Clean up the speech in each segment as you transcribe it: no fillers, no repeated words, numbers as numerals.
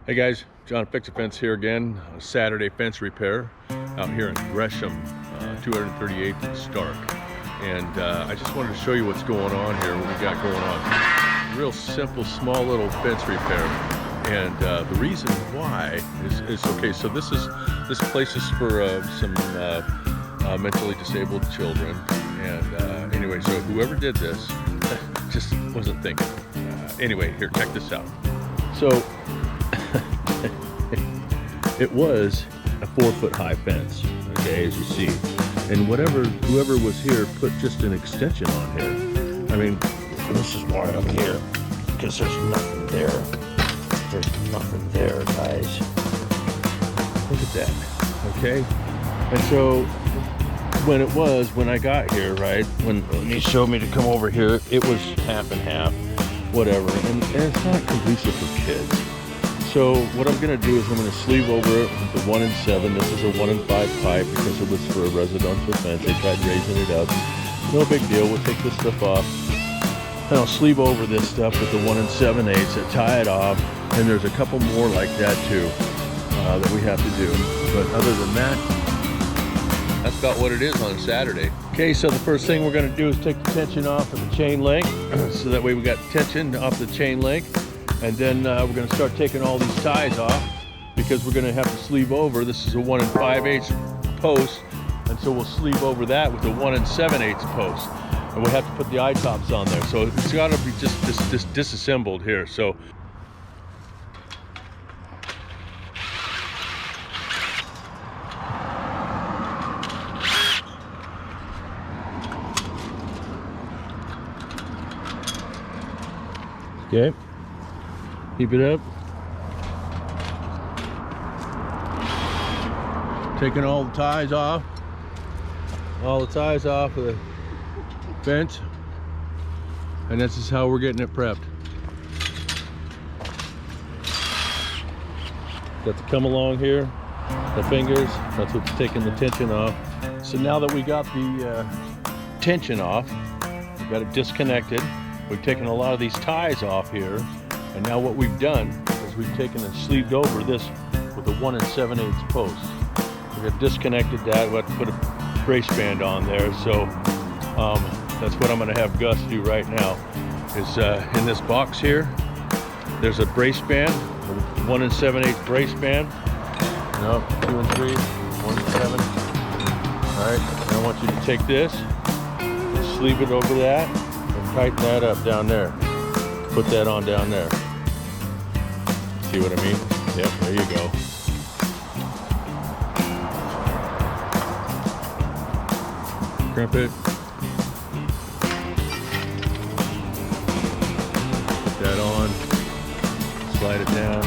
Hey guys, John Fix a Fence here again. Saturday fence repair out here in Gresham, 238th and Stark. And I just wanted to show you what's going on here, what we got going on. Real simple, small little fence repair. And the reason why is okay, so this place is for some mentally disabled children. And anyway, so whoever did this just wasn't thinking. Anyway, here, check this out. So it was a 4-foot high fence, okay, as you see. And whoever was here put just an extension on here. I mean, this is why I'm here, because there's nothing there. There's nothing there, guys. Look at that, okay? And so when I got here, right, when he showed me to come over here, it was half and half, whatever, and it's not conducive for kids. So what I'm going to do is I'm going to sleeve over it with the 1 and 7. This is a 1 and 5 pipe because it was for a residential fence. They tried raising it up. No big deal. We'll take this stuff off. And I'll sleeve over this stuff with the 1 and 7/8 and tie it off. And there's a couple more like that too that we have to do. But other than that, that's about what it is on Saturday. Okay, so the first thing we're going to do is take the tension off of the chain link. So that way we got tension off the chain link. And then we're going to start taking all these ties off because we're going to have to sleeve over. This is a 1 and 5/8 post, and so we'll sleeve over that with a 1 and 7/8 post. And we'll have to put the eye tops on there. So it's got to be just disassembled here. So okay. Keep it up. Taking all the ties off. All the ties off of the fence. And this is how we're getting it prepped. Got the come along here, the fingers, that's what's taking the tension off. So now that we got the tension off, we've got it disconnected. We've taken a lot of these ties off here. And now what we've done is we've taken and sleeved over this with a 1 and 7/8 post. We got disconnected that. We have to put a brace band on there. So that's what I'm going to have Gus do right now. Is in this box here, there's a brace band, a 1 and 7/8 brace band. No, 2 and 3, 1 and 7. All right. And I want you to take this and sleeve it over that and tighten that up down there. Put that on down there. See what I mean? Yep, there you go. Crimp it. Put that on. Slide it down.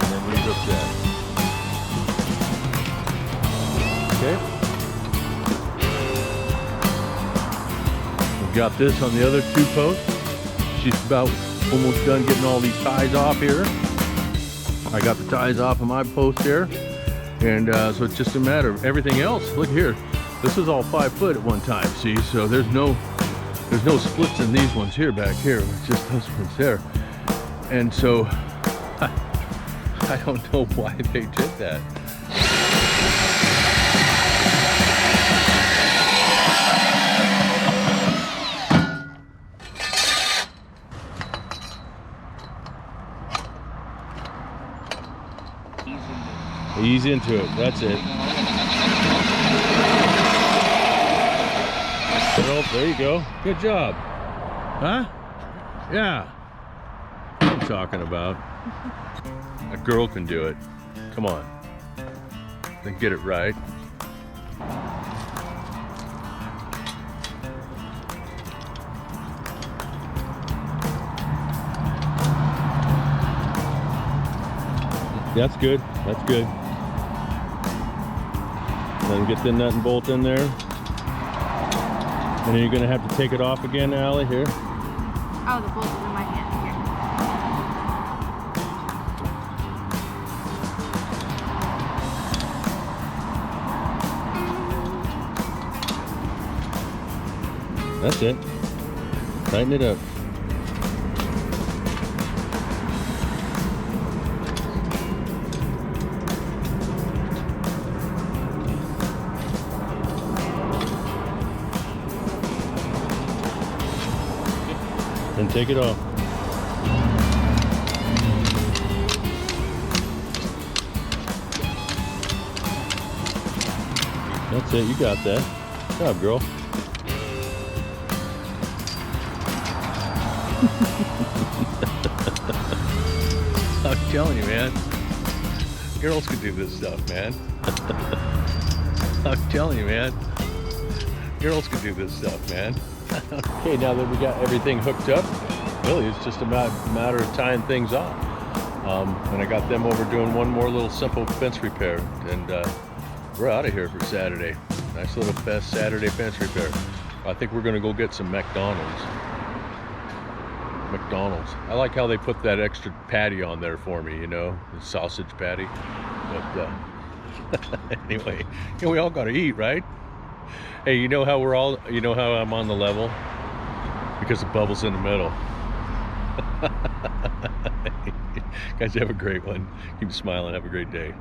And then rehook that. Okay. Got this on the other 2 posts. She's about almost done getting all these ties off here. I got the ties off of my post here. And so it's just a matter of everything else. Look here, this was all 5 foot at one time, see? So there's no splits in these ones here back here. It's just those ones there. And so I don't know why they did that. Ease into it, that's it. Well, there you go. Good job. Huh? Yeah. What I'm talking about. A girl can do it. Come on. Then get it right. That's good. That's good. Then get the nut and bolt in there. And then you're going to have to take it off again, Allie, here. Oh, the bolt is in my hand here. That's it. Tighten it up. And take it off. That's it, you got that. Good job, girl. I'm telling you, man. Girls can do this stuff, man. I'm telling you, man. Girls can do this stuff, man. Okay, now that we got everything hooked up, really it's just a matter of tying things off. And I got them over doing one more little simple fence repair, and we're out of here for Saturday. Nice little Saturday fence repair. I think we're gonna go get some McDonald's. I like how they put that extra patty on there for me, you know, the sausage patty. But anyway, we all gotta eat, right? Hey, you know how I'm on the level? Because the bubble's in the middle. Guys, have a great one. Keep smiling. Have a great day.